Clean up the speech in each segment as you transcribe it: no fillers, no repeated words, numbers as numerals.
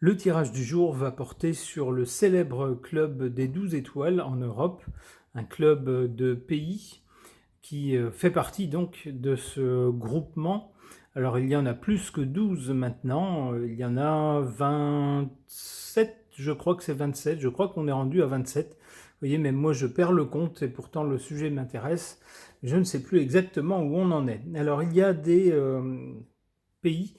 Le tirage du jour va porter sur le célèbre club des 12 étoiles en Europe, un club de pays qui fait partie donc de ce groupement. Alors il y en a plus que 12 maintenant, il y en a 27, je crois que c'est 27, je crois qu'on est rendu à 27. Vous voyez, même moi je perds le compte et pourtant le sujet m'intéresse, je ne sais plus exactement où on en est. Alors il y a des pays,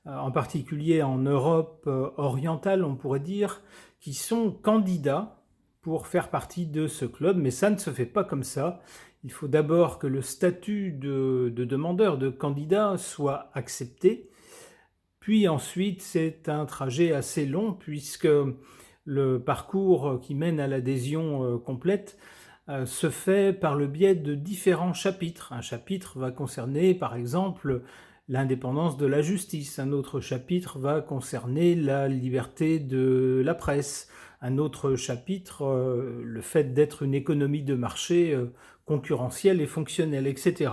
en particulier en Europe orientale, on pourrait dire, qui sont candidats pour faire partie de ce club, mais ça ne se fait pas comme ça. Il faut d'abord que le statut de demandeur, de candidat soit accepté, puis ensuite c'est un trajet assez long puisque le parcours qui mène à l'adhésion complète se fait par le biais de différents chapitres. Un chapitre va concerner par exemple l'indépendance de la justice, un autre chapitre va concerner la liberté de la presse, un autre chapitre, le fait d'être une économie de marché concurrentielle et fonctionnelle, etc.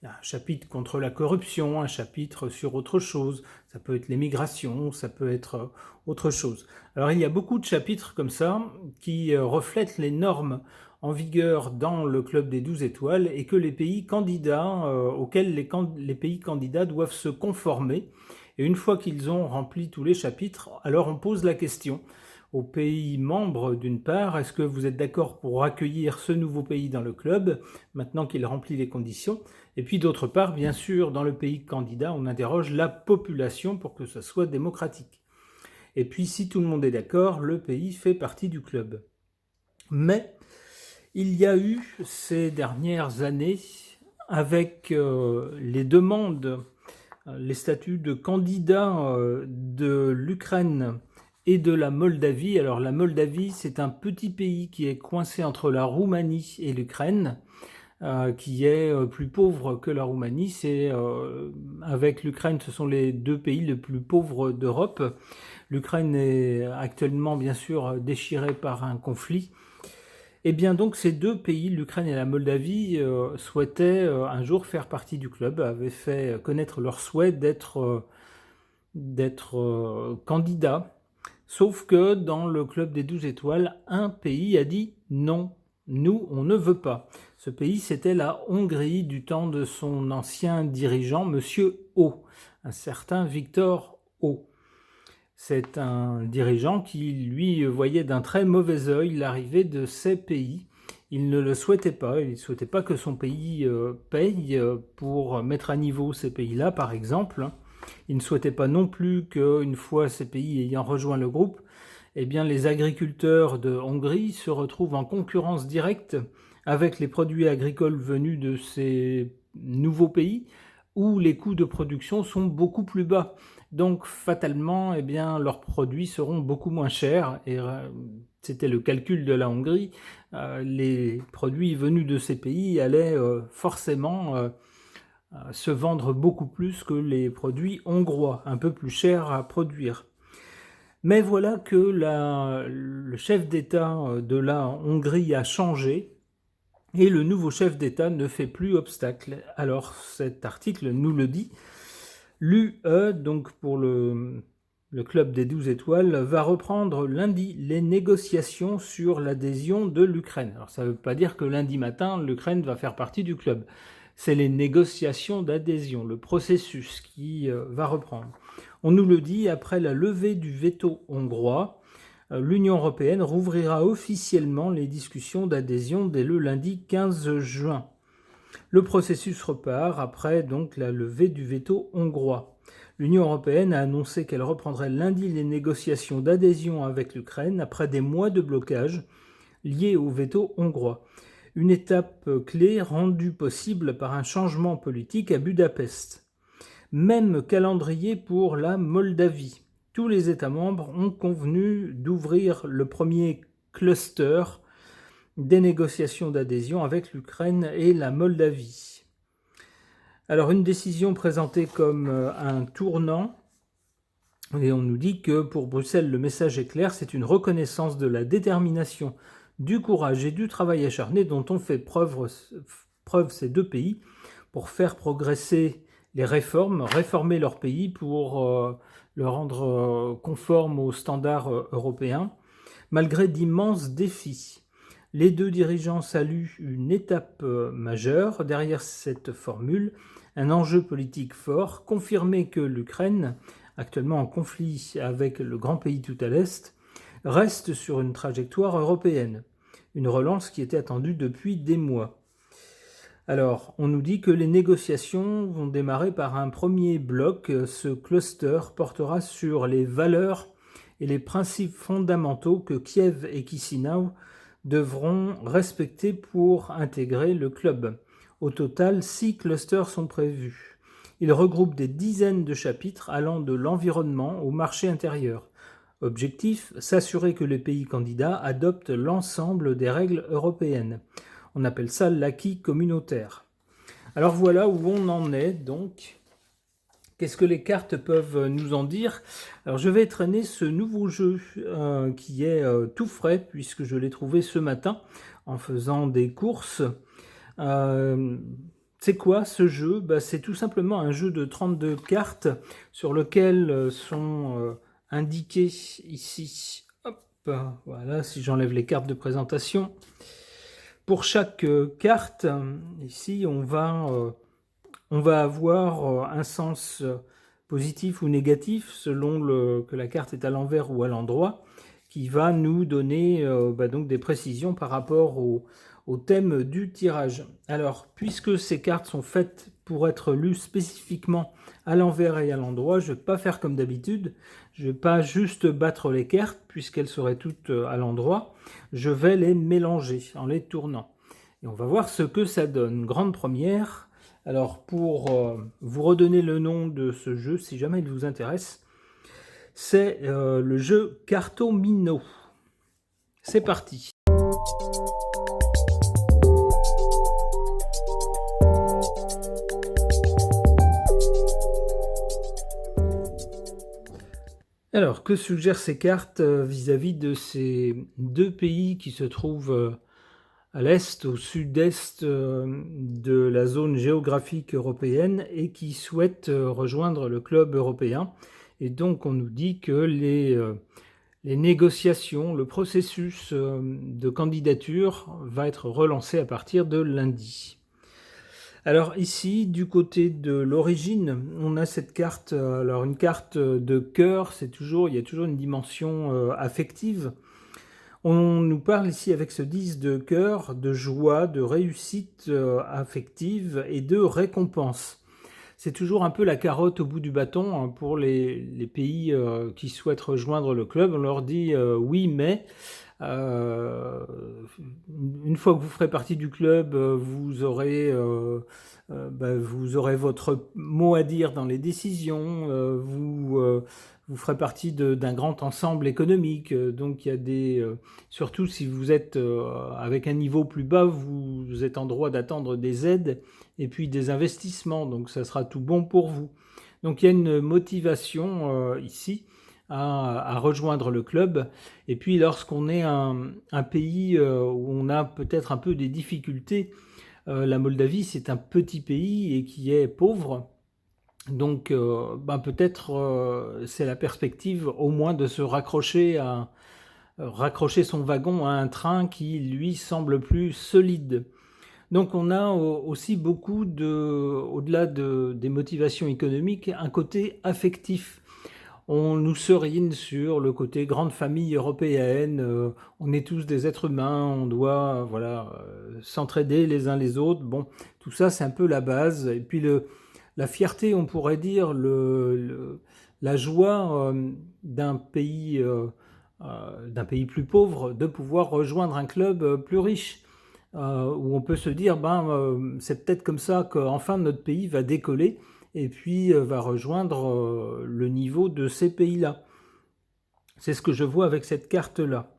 Un chapitre contre la corruption, un chapitre sur autre chose, ça peut être l'immigration, ça peut être autre chose. Alors il y a beaucoup de chapitres comme ça qui reflètent les normes en vigueur dans le club des 12 étoiles et que les pays candidats, auxquels les pays candidats doivent se conformer. Et une fois qu'ils ont rempli tous les chapitres, alors on pose la question aux pays membres d'une part, est-ce que vous êtes d'accord pour accueillir ce nouveau pays dans le club, maintenant qu'il remplit les conditions? Et puis d'autre part, bien sûr, dans le pays candidat, on interroge la population pour que ce soit démocratique. Et puis si tout le monde est d'accord, le pays fait partie du club. Mais il y a eu ces dernières années, avec les demandes, les statuts de candidat de l'Ukraine et de la Moldavie. Alors la Moldavie, c'est un petit pays qui est coincé entre la Roumanie et l'Ukraine, qui est plus pauvre que la Roumanie. Avec l'Ukraine, ce sont les deux pays les plus pauvres d'Europe. L'Ukraine est actuellement, bien sûr, déchirée par un conflit. Et bien donc ces deux pays, l'Ukraine et la Moldavie, souhaitaient un jour faire partie du club, avaient fait connaître leur souhait d'être candidats. Sauf que dans le club des 12 étoiles, un pays a dit non, nous on ne veut pas. Ce pays, c'était la Hongrie du temps de son ancien dirigeant, Monsieur O, un certain Victor O. C'est un dirigeant qui, lui, voyait d'un très mauvais œil l'arrivée de ces pays. Il ne le souhaitait pas, il ne souhaitait pas que son pays paye pour mettre à niveau ces pays-là, par exemple. Il ne souhaitait pas non plus qu'une fois ces pays ayant rejoint le groupe, eh bien, les agriculteurs de Hongrie se retrouvent en concurrence directe avec les produits agricoles venus de ces nouveaux pays, où les coûts de production sont beaucoup plus bas. Donc fatalement, eh bien, leurs produits seront beaucoup moins chers. Et c'était le calcul de la Hongrie. Les produits venus de ces pays allaient forcément se vendre beaucoup plus que les produits hongrois, un peu plus chers à produire. Mais voilà que le chef d'État de la Hongrie a changé. Et le nouveau chef d'État ne fait plus obstacle. Alors cet article nous le dit. L'UE, donc pour le club des 12 étoiles, va reprendre lundi les négociations sur l'adhésion de l'Ukraine. Alors ça ne veut pas dire que lundi matin, l'Ukraine va faire partie du club. C'est les négociations d'adhésion, le processus qui va reprendre. On nous le dit, après la levée du veto hongrois, l'Union européenne rouvrira officiellement les discussions d'adhésion dès le lundi 15 juin. Le processus repart après donc la levée du veto hongrois. L'Union européenne a annoncé qu'elle reprendrait lundi les négociations d'adhésion avec l'Ukraine après des mois de blocage liés au veto hongrois. Une étape clé rendue possible par un changement politique à Budapest. Même calendrier pour la Moldavie. Tous les États membres ont convenu d'ouvrir le premier cluster des négociations d'adhésion avec l'Ukraine et la Moldavie. Alors une décision présentée comme un tournant, et on nous dit que pour Bruxelles le message est clair, c'est une reconnaissance de la détermination du courage et du travail acharné dont ont fait preuve ces deux pays pour faire progresser les réformes, réformer leur pays pour le rendre conforme aux standards européens, malgré d'immenses défis. Les deux dirigeants saluent une étape majeure derrière cette formule, un enjeu politique fort, confirmer que l'Ukraine, actuellement en conflit avec le grand pays tout à l'Est, reste sur une trajectoire européenne, une relance qui était attendue depuis des mois. Alors, on nous dit que les négociations vont démarrer par un premier bloc. Ce cluster portera sur les valeurs et les principes fondamentaux que Kiev et Chisinau devront respecter pour intégrer le club. Au total, 6 clusters sont prévus. Ils regroupent des dizaines de chapitres allant de l'environnement au marché intérieur. Objectif, s'assurer que les pays candidats adoptent l'ensemble des règles européennes. On appelle ça l'acquis communautaire. Alors voilà où on en est donc. Qu'est-ce que les cartes peuvent nous en dire? Alors je vais traîner ce nouveau jeu qui est tout frais puisque je l'ai trouvé ce matin en faisant des courses. C'est quoi ce jeu? C'est tout simplement un jeu de 32 cartes sur lequel sont indiquées ici. Hop, voilà, si j'enlève les cartes de présentation. Pour chaque carte, ici, on va avoir un sens positif ou négatif selon que la carte est à l'envers ou à l'endroit, qui va nous donner donc des précisions par rapport au thème du tirage. Alors, puisque ces cartes sont faites pour être lues spécifiquement à l'envers et à l'endroit, je ne vais pas faire comme d'habitude. Je ne vais pas juste battre les cartes, puisqu'elles seraient toutes à l'endroit. Je vais les mélanger en les tournant. Et on va voir ce que ça donne. Grande première. Alors, pour vous redonner le nom de ce jeu, si jamais il vous intéresse, c'est le jeu Cartomino. C'est parti. Alors, que suggèrent ces cartes vis-à-vis de ces deux pays qui se trouvent à l'est, au sud-est de la zone géographique européenne et qui souhaitent rejoindre le club européen? Et donc, on nous dit que les négociations, le processus de candidature va être relancé à partir de lundi. Alors ici, du côté de l'origine, on a cette carte, alors une carte de cœur, il y a toujours une dimension affective. On nous parle ici avec ce 10 de cœur, de joie, de réussite affective et de récompense. C'est toujours un peu la carotte au bout du bâton pour les pays qui souhaitent rejoindre le club. On leur dit oui, mais une fois que vous ferez partie du club, vous aurez votre mot à dire dans les décisions, vous ferez partie d'un grand ensemble économique. Donc il y a surtout si vous êtes avec un niveau plus bas, vous êtes en droit d'attendre des aides et puis des investissements. Donc ça sera tout bon pour vous. Donc il y a une motivation ici à rejoindre le club. Et puis lorsqu'on est un pays où on a peut-être un peu des difficultés, la Moldavie c'est un petit pays et qui est pauvre, donc peut-être c'est la perspective au moins de se raccrocher son wagon à un train qui lui semble plus solide. Donc on a aussi beaucoup au-delà des motivations économiques, un côté affectif. On nous serine sur le côté grande famille européenne, on est tous des êtres humains, on doit s'entraider les uns les autres. Bon, tout ça c'est un peu la base. Et puis la fierté, on pourrait dire, la joie d'un pays plus pauvre de pouvoir rejoindre un club plus riche, où on peut se dire c'est peut-être comme ça qu'enfin notre pays va décoller et puis va rejoindre le niveau de ces pays-là. C'est ce que je vois avec cette carte-là.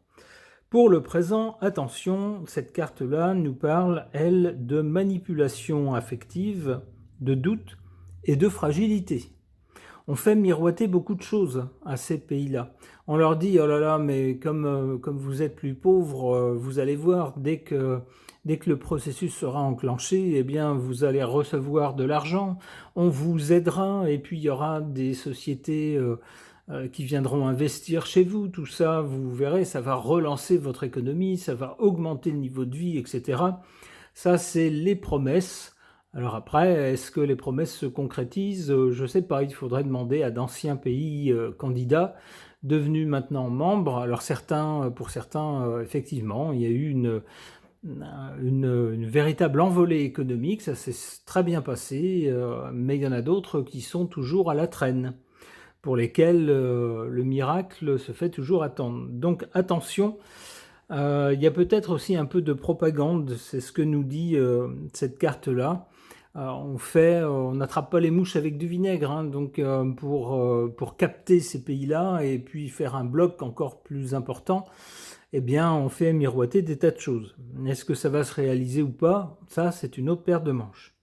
Pour le présent, attention, cette carte-là nous parle, elle, de manipulation affective, de doute et de fragilité. On fait miroiter beaucoup de choses à ces pays-là. On leur dit: «Oh là là, mais comme vous êtes plus pauvres, vous allez voir, dès que le processus sera enclenché, eh bien, vous allez recevoir de l'argent, on vous aidera et puis il y aura des sociétés, qui viendront investir chez vous. Tout ça, vous verrez, ça va relancer votre économie, ça va augmenter le niveau de vie et cetera». Ça, c'est les promesses. Alors après, est-ce que les promesses se concrétisent? Je ne sais pas, il faudrait demander à d'anciens pays, candidats, devenus maintenant membres. Alors certains, pour certains, effectivement, il y a eu une véritable envolée économique, ça s'est très bien passé, mais il y en a d'autres qui sont toujours à la traîne, pour lesquels, le miracle se fait toujours attendre. Donc attention, il y a peut-être aussi un peu de propagande, c'est ce que nous dit, cette carte-là. On n'attrape pas les mouches avec du vinaigre, hein, donc pour capter ces pays-là et puis faire un bloc encore plus important, eh bien, on fait miroiter des tas de choses. Est-ce que ça va se réaliser ou pas? Ça, c'est une autre paire de manches.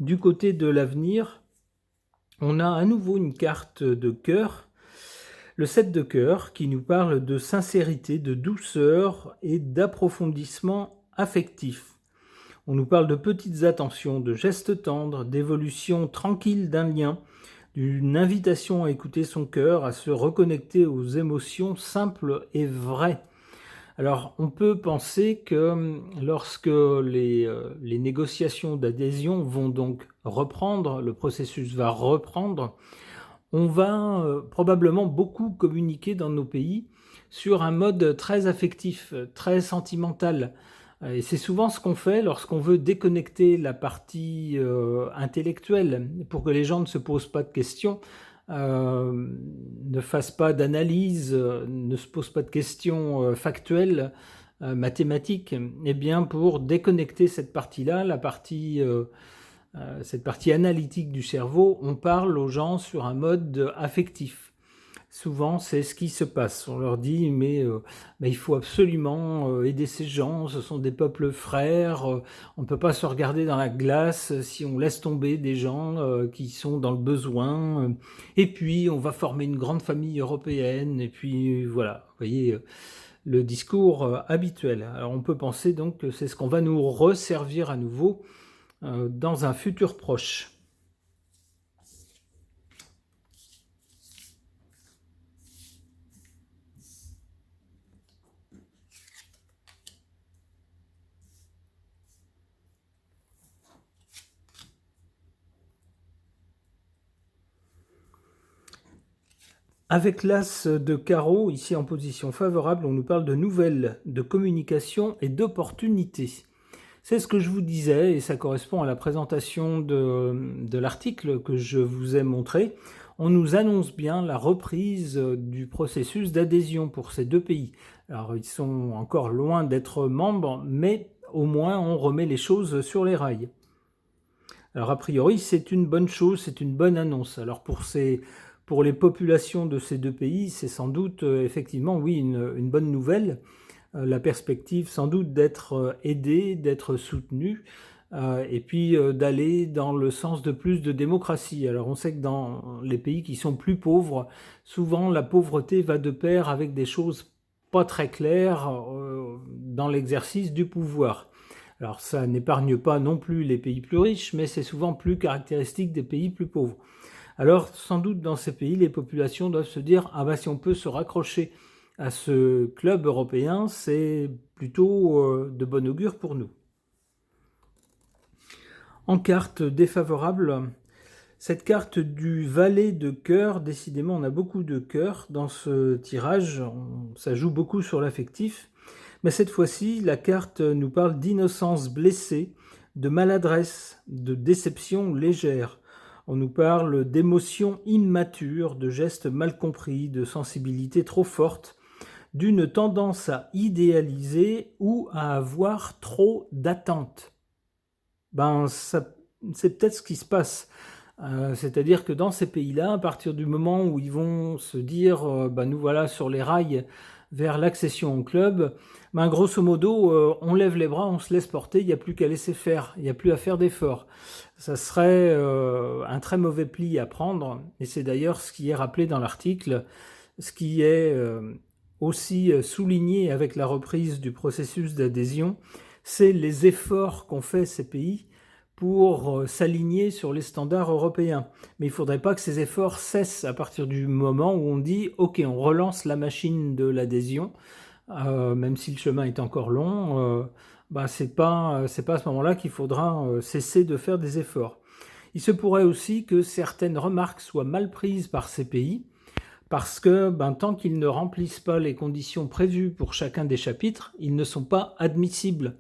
Du côté de l'avenir, on a à nouveau une carte de cœur, le 7 de cœur, qui nous parle de sincérité, de douceur et d'approfondissement affectif. On nous parle de petites attentions, de gestes tendres, d'évolution tranquille d'un lien, d'une invitation à écouter son cœur, à se reconnecter aux émotions simples et vraies. Alors, on peut penser que lorsque les négociations d'adhésion vont donc reprendre, le processus va reprendre, on va probablement beaucoup communiquer dans nos pays sur un mode très affectif, très sentimental. Et c'est souvent ce qu'on fait lorsqu'on veut déconnecter la partie intellectuelle pour que les gens ne se posent pas de questions, ne fassent pas d'analyse, ne se posent pas de questions factuelles, mathématiques. Eh bien, pour déconnecter cette partie-là, cette partie analytique du cerveau, on parle aux gens sur un mode affectif. Souvent, c'est ce qui se passe. On leur dit, mais il faut absolument aider ces gens, ce sont des peuples frères, on ne peut pas se regarder dans la glace si on laisse tomber des gens qui sont dans le besoin. Et puis, on va former une grande famille européenne, et puis voilà, vous voyez, le discours habituel. Alors, on peut penser donc que c'est ce qu'on va nous resservir à nouveau dans un futur proche. Avec l'as de carreau, ici en position favorable, on nous parle de nouvelles, de communication et d'opportunités. C'est ce que je vous disais, et ça correspond à la présentation de l'article que je vous ai montré. On nous annonce bien la reprise du processus d'adhésion pour ces deux pays. Alors, ils sont encore loin d'être membres, mais au moins on remet les choses sur les rails. Alors, a priori, c'est une bonne chose, c'est une bonne annonce. Alors, pour les populations de ces deux pays, c'est sans doute effectivement, oui, une bonne nouvelle. La perspective sans doute d'être aidé, d'être soutenu, et puis d'aller dans le sens de plus de démocratie. Alors on sait que dans les pays qui sont plus pauvres, souvent la pauvreté va de pair avec des choses pas très claires dans l'exercice du pouvoir. Alors ça n'épargne pas non plus les pays plus riches, mais c'est souvent plus caractéristique des pays plus pauvres. Alors sans doute dans ces pays, les populations doivent se dire « Ah bah si on peut se raccrocher à ce club européen, c'est plutôt de bon augure pour nous ». En carte défavorable, cette carte du valet de cœur, décidément on a beaucoup de cœur dans ce tirage, ça joue beaucoup sur l'affectif, mais cette fois-ci la carte nous parle d'innocence blessée, de maladresse, de déception légère. On nous parle d'émotions immatures, de gestes mal compris, de sensibilité trop forte, d'une tendance à idéaliser ou à avoir trop d'attentes. C'est peut-être ce qui se passe. C'est-à-dire que dans ces pays-là, à partir du moment où ils vont se dire nous voilà sur les rails vers l'accession au club, grosso modo, on lève les bras, on se laisse porter, il n'y a plus qu'à laisser faire, il n'y a plus à faire d'efforts. Ça serait un très mauvais pli à prendre, et c'est d'ailleurs ce qui est rappelé dans l'article. ce qui est aussi souligné avec la reprise du processus d'adhésion, c'est les efforts qu'ont fait ces pays pour s'aligner sur les standards européens. Mais il ne faudrait pas que ces efforts cessent à partir du moment où on dit « Ok, on relance la machine de l'adhésion », même si le chemin est encore long, c'est pas à ce moment-là qu'il faudra cesser de faire des efforts. Il se pourrait aussi que certaines remarques soient mal prises par ces pays, parce que tant qu'ils ne remplissent pas les conditions prévues pour chacun des chapitres, ils ne sont pas admissibles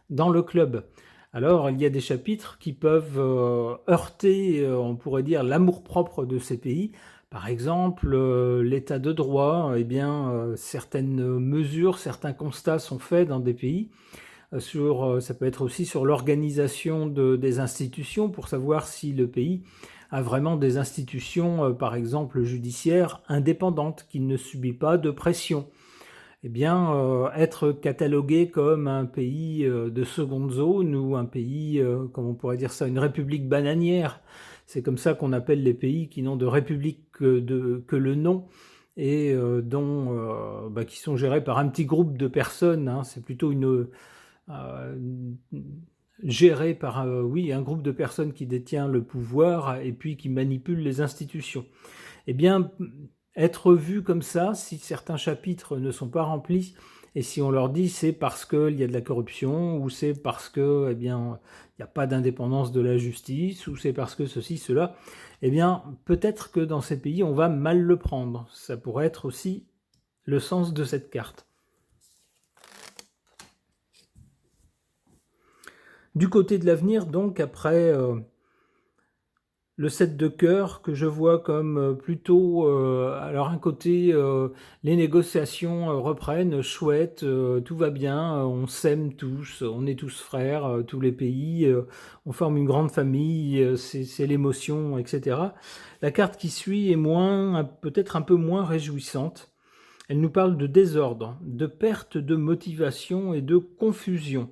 dans le club. Alors, il y a des chapitres qui peuvent heurter, on pourrait dire, l'amour-propre de ces pays. Par exemple, l'état de droit, certaines mesures, certains constats sont faits dans des pays. Ça peut être aussi sur l'organisation des institutions pour savoir si le pays a vraiment des institutions, par exemple judiciaires, indépendantes, qui ne subit pas de pression. Être catalogué comme un pays de seconde zone ou un pays, comme on pourrait dire ça, une république bananière, c'est comme ça qu'on appelle les pays qui n'ont de république que le nom et qui sont gérés par un petit groupe de personnes, hein. C'est plutôt géré par un groupe de personnes qui détient le pouvoir et puis qui manipule les institutions. Être vu comme ça, si certains chapitres ne sont pas remplis, et si on leur dit c'est parce qu'il y a de la corruption, ou c'est parce que il n'y a pas d'indépendance de la justice, ou c'est parce que ceci, cela, peut-être que dans ces pays, on va mal le prendre. Ça pourrait être aussi le sens de cette carte. Du côté de l'avenir, donc, après le 7 de cœur, que je vois comme plutôt... alors, un côté, les négociations reprennent, chouette, tout va bien, on s'aime tous, on est tous frères, tous les pays, on forme une grande famille, c'est l'émotion, etc. La carte qui suit est peut-être un peu moins réjouissante. Elle nous parle de désordre, de perte de motivation et de confusion,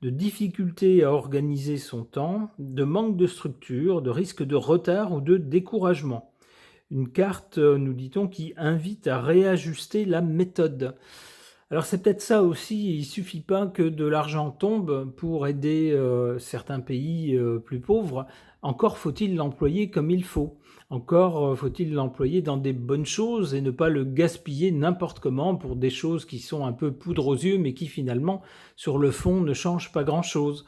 de difficulté à organiser son temps, de manque de structure, de risque de retard ou de découragement. Une carte, nous dit-on, qui invite à réajuster la méthode. Alors c'est peut-être ça aussi, il ne suffit pas que de l'argent tombe pour aider certains pays plus pauvres, encore faut-il l'employer comme il faut. Encore faut-il l'employer dans des bonnes choses et ne pas le gaspiller n'importe comment pour des choses qui sont un peu poudre aux yeux mais qui finalement, sur le fond, ne changent pas grand-chose.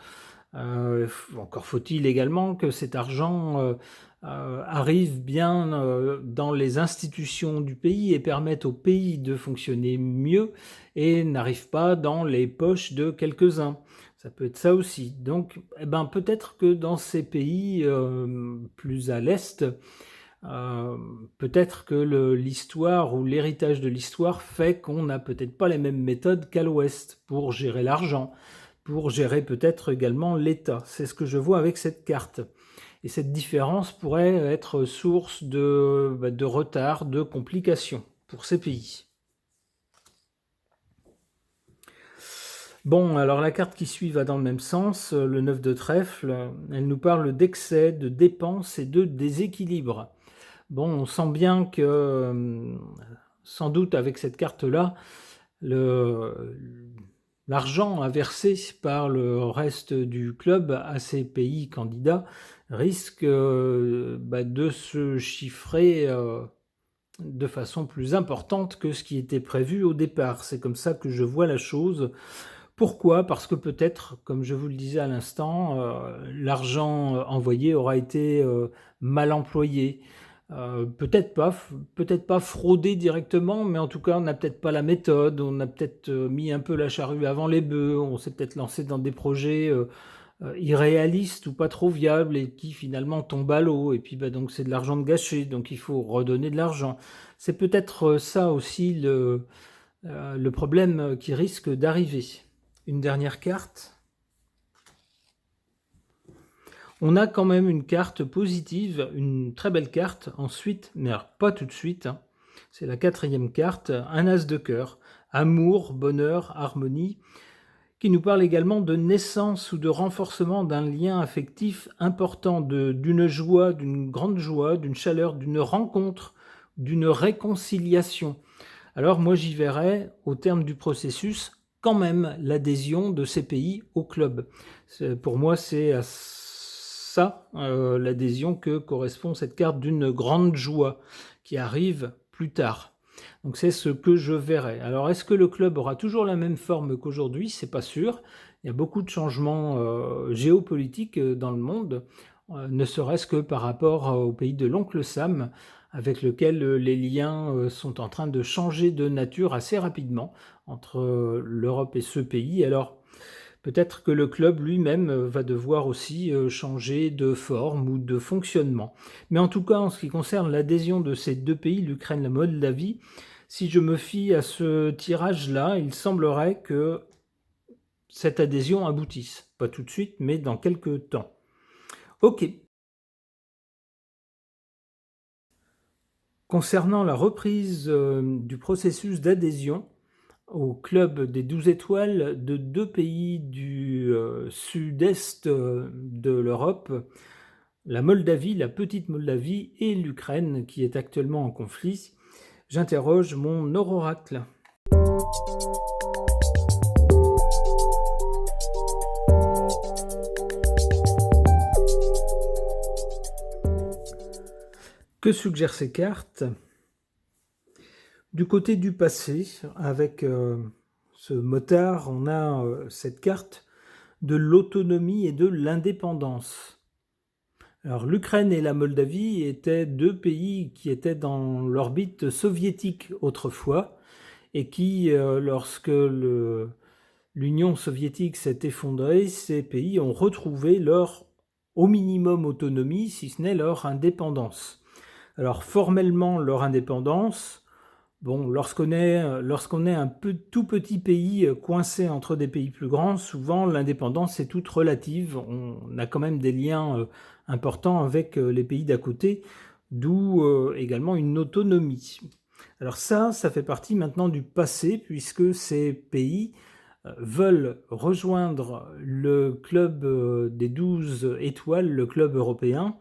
Encore faut-il également que cet argent arrive bien dans les institutions du pays et permette au pays de fonctionner mieux et n'arrive pas dans les poches de quelques-uns. Ça peut être ça aussi. Donc, peut-être que dans ces pays plus à l'Est, peut-être que l'histoire ou l'héritage de l'histoire fait qu'on n'a peut-être pas les mêmes méthodes qu'à l'Ouest pour gérer l'argent, pour gérer peut-être également l'État. C'est ce que je vois avec cette carte. Et cette différence pourrait être source de retard, de complications pour ces pays. Bon, alors la carte qui suit va dans le même sens, le 9 de trèfle. Elle nous parle d'excès, de dépenses et de déséquilibre. Bon, on sent bien que, sans doute avec cette carte-là, l'argent à verser par le reste du club à ces pays candidats risque de se chiffrer de façon plus importante que ce qui était prévu au départ. C'est comme ça que je vois la chose. Pourquoi ? Parce que peut-être, comme je vous le disais à l'instant, l'argent envoyé aura été mal employé. Peut-être pas fraudé directement, mais en tout cas, on n'a peut-être pas la méthode, on a peut-être mis un peu la charrue avant les bœufs, on s'est peut-être lancé dans des projets irréalistes ou pas trop viables et qui finalement tombent à l'eau. Et puis donc c'est de l'argent de gâché, donc il faut redonner de l'argent. C'est peut-être ça aussi le problème qui risque d'arriver. Une dernière carte. On a quand même une carte positive, une très belle carte ensuite, mais alors pas tout de suite. Hein. C'est la 4e carte, un as de cœur, amour, bonheur, harmonie, qui nous parle également de naissance ou de renforcement d'un lien affectif important, d'une joie, d'une grande joie, d'une chaleur, d'une rencontre, d'une réconciliation. Alors moi j'y verrais, au terme du processus, quand même l'adhésion de ces pays au club. Pour moi c'est à ça l'adhésion que correspond cette carte d'une grande joie qui arrive plus tard. Donc c'est ce que je verrais. Alors est-ce que le club aura toujours la même forme qu'aujourd'hui? C'est pas sûr. Il y a beaucoup de changements géopolitiques dans le monde, ne serait-ce que par rapport au pays de l'oncle Sam, avec lequel les liens sont en train de changer de nature assez rapidement entre l'Europe et ce pays. Alors peut-être que le club lui-même va devoir aussi changer de forme ou de fonctionnement. Mais en tout cas, en ce qui concerne l'adhésion de ces deux pays, l'Ukraine et la Moldavie, si je me fie à ce tirage-là, il semblerait que cette adhésion aboutisse. Pas tout de suite, mais dans quelques temps. Ok. Concernant la reprise du processus d'adhésion au club des 12 étoiles de deux pays du sud-est de l'Europe, la Moldavie, la petite Moldavie et l'Ukraine qui est actuellement en conflit, j'interroge mon oracle. Que suggèrent ces cartes? Du côté du passé, avec ce motard, on a cette carte de l'autonomie et de l'indépendance. Alors l'Ukraine et la Moldavie étaient deux pays qui étaient dans l'orbite soviétique autrefois et qui, lorsque l'Union soviétique s'est effondrée, ces pays ont retrouvé leur au minimum autonomie, si ce n'est leur indépendance. Alors formellement leur indépendance, bon, lorsqu'on est un tout petit pays coincé entre des pays plus grands, souvent l'indépendance est toute relative. On a quand même des liens importants avec les pays d'à côté, d'où également une autonomie. Alors ça fait partie maintenant du passé, puisque ces pays veulent rejoindre le club des 12 étoiles, le club européen.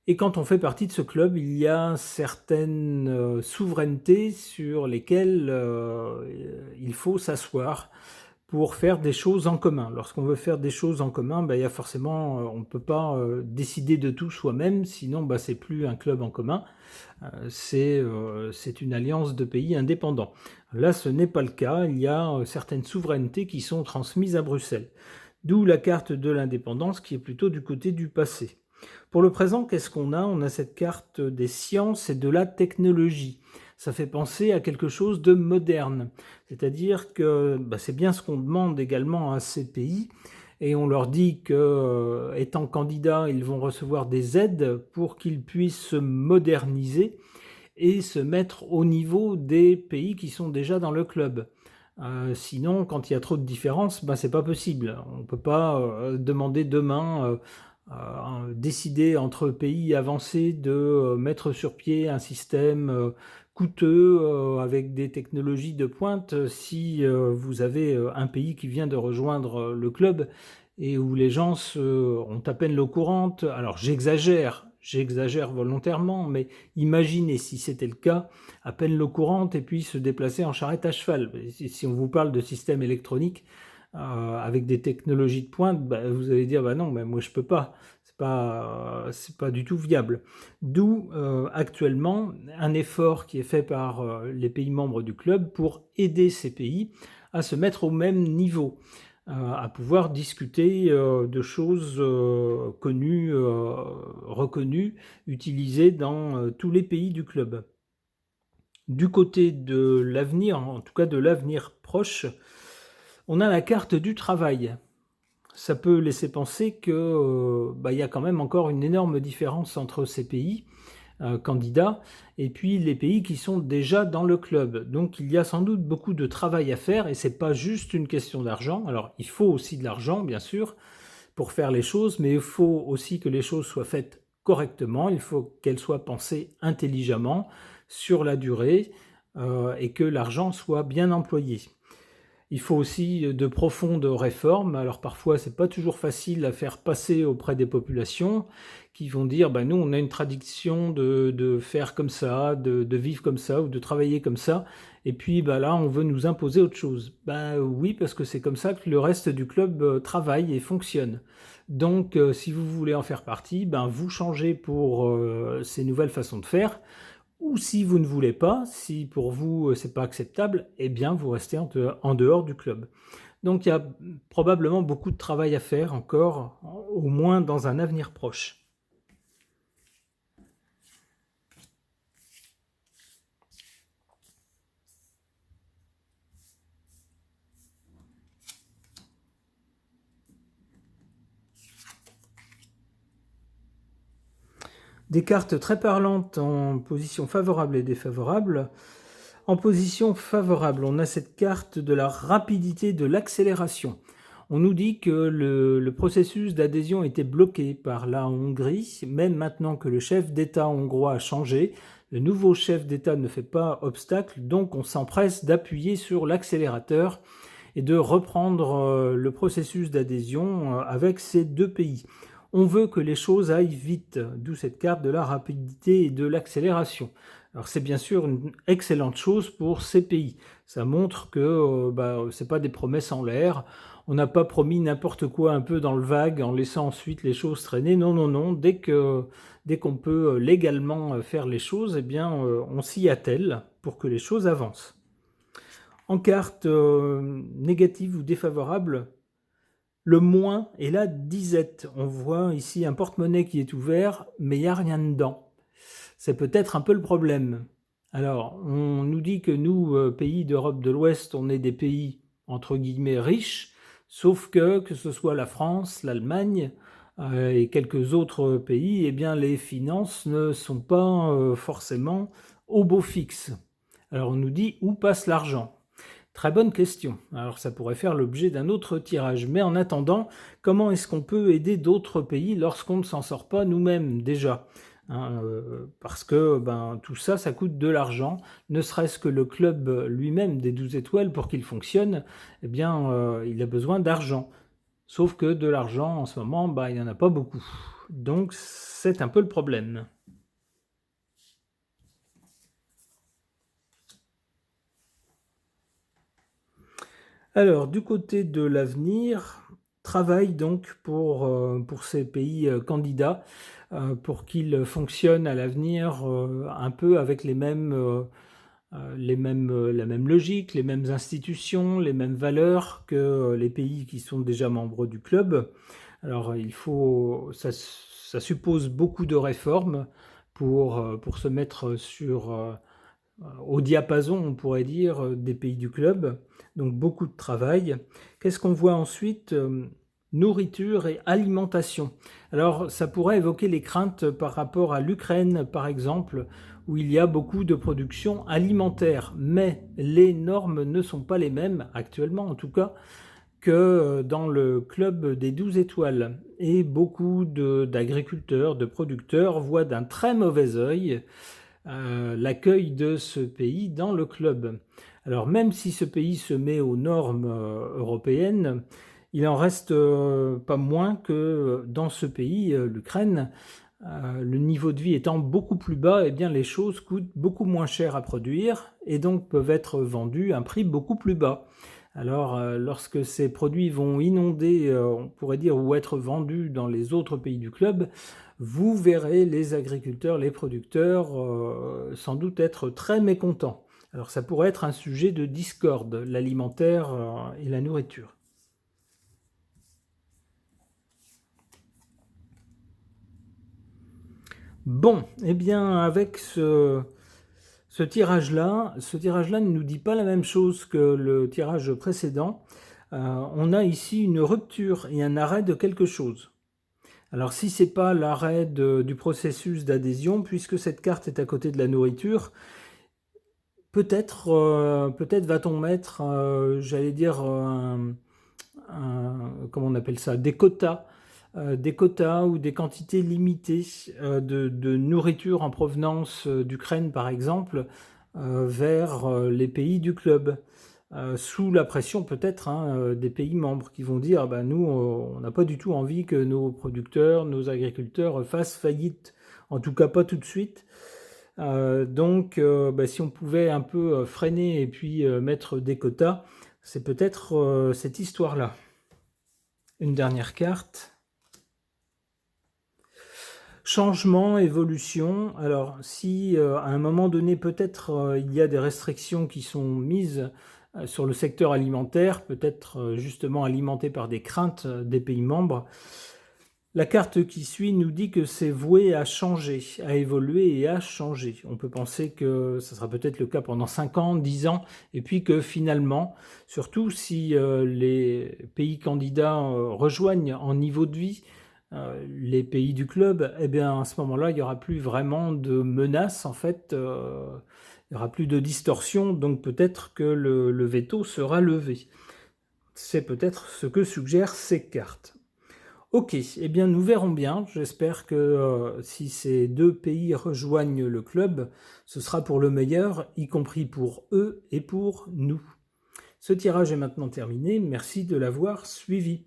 Et quand on fait partie de ce club, il y a certaines souverainetés sur lesquelles il faut s'asseoir pour faire des choses en commun. Lorsqu'on veut faire des choses en commun, il y a forcément, on ne peut pas décider de tout soi-même, sinon c'est plus un club en commun, c'est une alliance de pays indépendants. Là, ce n'est pas le cas, il y a certaines souverainetés qui sont transmises à Bruxelles. D'où la carte de l'indépendance qui est plutôt du côté du passé. Pour le présent, qu'est-ce qu'on a? On a cette carte des sciences et de la technologie. Ça fait penser à quelque chose de moderne. C'est-à-dire que c'est bien ce qu'on demande également à ces pays. Et on leur dit que, étant candidats, ils vont recevoir des aides pour qu'ils puissent se moderniser et se mettre au niveau des pays qui sont déjà dans le club. Sinon, quand il y a trop de différences, c'est pas possible. On ne peut pas demander demain... décider entre pays avancés de mettre sur pied un système coûteux avec des technologies de pointe si vous avez un pays qui vient de rejoindre le club et où les gens ont à peine l'eau courante. Alors j'exagère volontairement, mais imaginez si c'était le cas, à peine l'eau courante et puis se déplacer en charrette à cheval. Si on vous parle de système électronique, avec des technologies de pointe, vous allez dire non, mais moi je peux pas, c'est pas du tout viable. D'où actuellement un effort qui est fait par les pays membres du club pour aider ces pays à se mettre au même niveau, à pouvoir discuter de choses connues, reconnues, utilisées dans tous les pays du club. Du côté de l'avenir, en tout cas de l'avenir proche, on a la carte du travail. Ça peut laisser penser que y a quand même encore une énorme différence entre ces pays candidats et puis les pays qui sont déjà dans le club. Donc il y a sans doute beaucoup de travail à faire et c'est pas juste une question d'argent. Alors il faut aussi de l'argent bien sûr pour faire les choses, mais il faut aussi que les choses soient faites correctement, il faut qu'elles soient pensées intelligemment sur la durée et que l'argent soit bien employé. Il faut aussi de profondes réformes. Alors parfois, c'est pas toujours facile à faire passer auprès des populations qui vont dire, bah, nous, on a une tradition de faire comme ça, de vivre comme ça ou de travailler comme ça. Et puis bah, là, on veut nous imposer autre chose. Bah, oui, parce que c'est comme ça que le reste du club travaille et fonctionne. Donc, si vous voulez en faire partie, ben, vous changez pour ces nouvelles façons de faire. Ou si vous ne voulez pas, si pour vous c'est pas acceptable, eh bien vous restez en dehors du club. Donc il y a probablement beaucoup de travail à faire encore, au moins dans un avenir proche. Des cartes très parlantes en position favorable et défavorable. En position favorable, on a cette carte de la rapidité de l'accélération. On nous dit que le processus d'adhésion était bloqué par la Hongrie, même maintenant que le chef d'État hongrois a changé. Le nouveau chef d'État ne fait pas obstacle, donc on s'empresse d'appuyer sur l'accélérateur et de reprendre le processus d'adhésion avec ces deux pays. On veut que les choses aillent vite, d'où cette carte de la rapidité et de l'accélération. Alors c'est bien sûr une excellente chose pour ces pays. Ça montre que c'est pas des promesses en l'air. On n'a pas promis n'importe quoi un peu dans le vague en laissant ensuite les choses traîner. Non, non, non. Dès qu'on peut légalement faire les choses, eh bien on s'y attelle pour que les choses avancent. En carte négative ou défavorable, le moins est la disette. On voit ici un porte-monnaie qui est ouvert, mais il n'y a rien dedans. C'est peut-être un peu le problème. Alors, on nous dit que nous, pays d'Europe de l'Ouest, on est des pays, entre guillemets, riches, sauf que ce soit la France, l'Allemagne et quelques autres pays, eh bien, les finances ne sont pas forcément au beau fixe. Alors, on nous dit où passe l'argent ? Très bonne question. Alors ça pourrait faire l'objet d'un autre tirage. Mais en attendant, comment est-ce qu'on peut aider d'autres pays lorsqu'on ne s'en sort pas nous-mêmes déjà ? Parce que tout ça, ça coûte de l'argent. Ne serait-ce que le club lui-même des 12 étoiles, pour qu'il fonctionne, eh bien, il a besoin d'argent. Sauf que de l'argent, en ce moment, il n'y en a pas beaucoup. Donc c'est un peu le problème. Alors, du côté de l'avenir, travaille donc pour ces pays candidats, pour qu'ils fonctionnent à l'avenir un peu avec la même logique, les mêmes institutions, les mêmes valeurs que les pays qui sont déjà membres du club. Alors, ça suppose beaucoup de réformes pour se mettre au diapason, on pourrait dire, des pays du club. Donc beaucoup de travail. Qu'est-ce qu'on voit ensuite ? Nourriture et alimentation. Alors ça pourrait évoquer les craintes par rapport à l'Ukraine, par exemple, où il y a beaucoup de production alimentaire. Mais les normes ne sont pas les mêmes, actuellement en tout cas, que dans le club des 12 étoiles. Et beaucoup d'agriculteurs, de producteurs voient d'un très mauvais œil l'accueil de ce pays dans le club. Alors même si ce pays se met aux normes européennes, il en reste pas moins que dans ce pays, l'Ukraine, le niveau de vie étant beaucoup plus bas, eh bien les choses coûtent beaucoup moins cher à produire et donc peuvent être vendues à un prix beaucoup plus bas. Alors, lorsque ces produits vont inonder, on pourrait dire, ou être vendus dans les autres pays du club, vous verrez les agriculteurs, les producteurs, sans doute être très mécontents. Alors, ça pourrait être un sujet de discorde, l'alimentaire et la nourriture. Bon, eh bien, avec ce tirage-là ne nous dit pas la même chose que le tirage précédent. On a ici une rupture et un arrêt de quelque chose. Alors si c'est pas l'arrêt du processus d'adhésion, puisque cette carte est à côté de la nourriture, peut-être va-t-on mettre, j'allais dire, comment on appelle ça, des quotas ou des quantités limitées de nourriture en provenance d'Ukraine, par exemple, vers les pays du club. sous la pression peut-être des pays membres qui vont dire bah, nous, on n'a pas du tout envie que nos producteurs, nos agriculteurs fassent faillite, en tout cas pas tout de suite. Donc, bah, si on pouvait un peu freiner et puis mettre des quotas, c'est peut-être cette histoire-là. Une dernière carte. Changement, évolution. Alors, si à un moment donné, peut-être il y a des restrictions qui sont mises sur le secteur alimentaire, peut-être justement alimentées par des craintes des pays membres, la carte qui suit nous dit que c'est voué à changer, à évoluer et à changer. On peut penser que ça sera peut-être le cas pendant 5 ans, 10 ans, et puis que finalement, surtout si les pays candidats rejoignent en niveau de vie les pays du club, eh bien à ce moment-là, il n'y aura plus vraiment de menaces, en fait, il n'y aura plus de distorsion, donc peut-être que le veto sera levé. C'est peut-être ce que suggèrent ces cartes. Ok, eh bien nous verrons bien. J'espère que si ces deux pays rejoignent le club, ce sera pour le meilleur, y compris pour eux et pour nous. Ce tirage est maintenant terminé. Merci de l'avoir suivi.